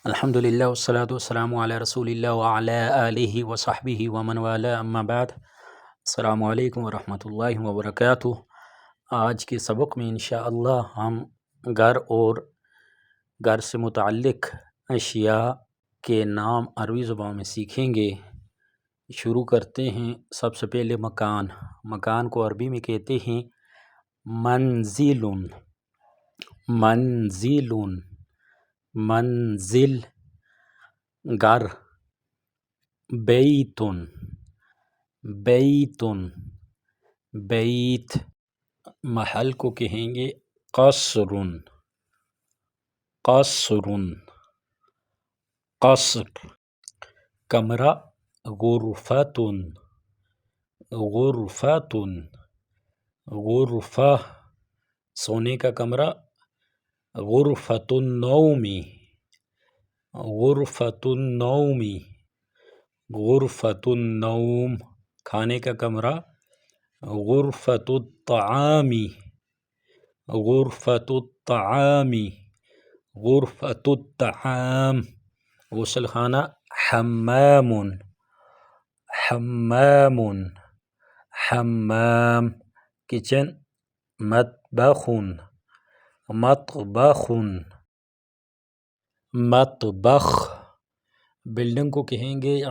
الحمدللہ والصلاة والسلام علی رسول اللہ وعلی آلہ وصحبہ ومن والا اما بعد۔ السلام علیکم ورحمۃ اللہ وبرکاتہ۔ آج کے سبق میں انشاءاللہ ہم گھر اور گھر سے متعلق اشیاء کے نام عربی زبان میں سیکھیں گے۔ شروع کرتے ہیں۔ سب سے پہلے مکان کو عربی میں کہتے ہیں منزل، منزل، گھر، بیت، بیت، محل کو کہیں گے قصر، کمرہ غرفۃ، غرفہ، سونے کا کمرہ غرفۃ النوم، غرفۃ النوم، کھانے کا کمرہ غرفۃ الطعام، غسل خانہ حمام، کچن مطبخ، بلڈنگ کو کہیں گے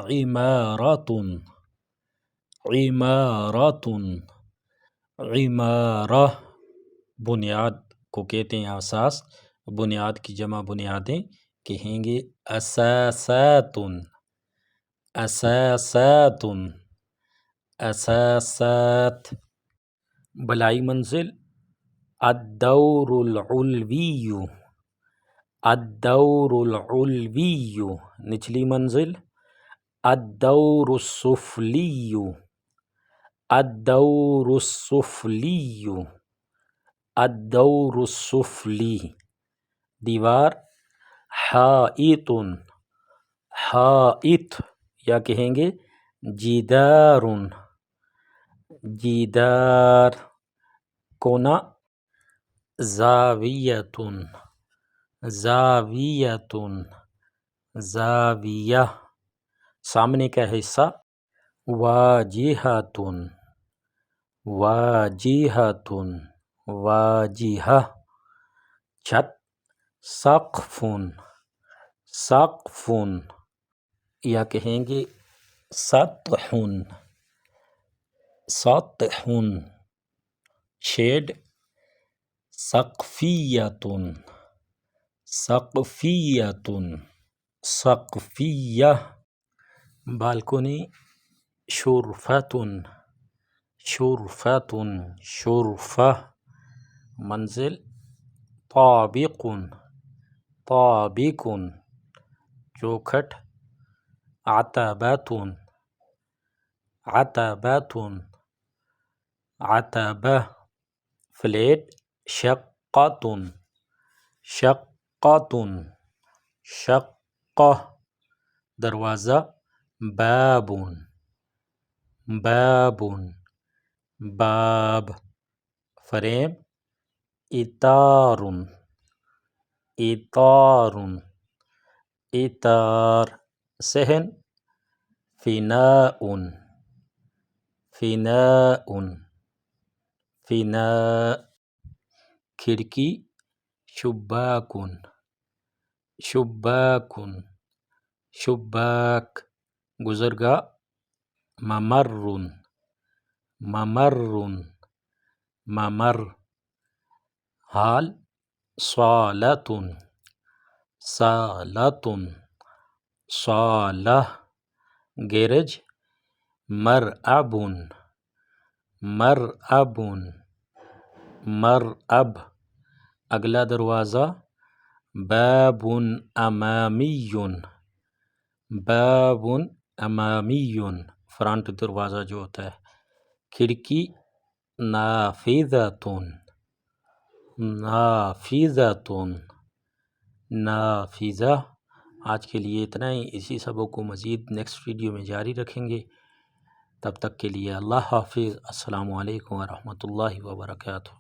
عمارہ، بنیاد کو کہتے ہیں اساس، بنیاد کی جمع بنیادیں کہیں گے اساسات، بلائی منزل الدور العلوی، نچلی منزل الدور السفلی، دیوار حائط یا کہیں گے جدار، کونا زاویہ، سامنے کا حصہ واجہہ، چھت سقف یا کہیں گے سطح، شیڈ سقفیہ، بالکونی شرفہ، منزل طابق، چوکھٹ عتبہ، فلیٹ شقہ، دروازہ باب، فریم اطار، صحن فناء، کھڑکی شباک، گزرگاہ ممر، ہال صالہ، گیرج مرعب، اگلا دروازہ باب امامی، فرنٹ دروازہ جو ہوتا ہے، کھڑکی نافذہ۔ آج کے لیے اتنا ہی، اسی سبق کو مزید نیکسٹ ویڈیو میں جاری رکھیں گے۔ تب تک کے لیے اللہ حافظ، السلام علیکم ورحمۃ اللہ وبرکاتہ۔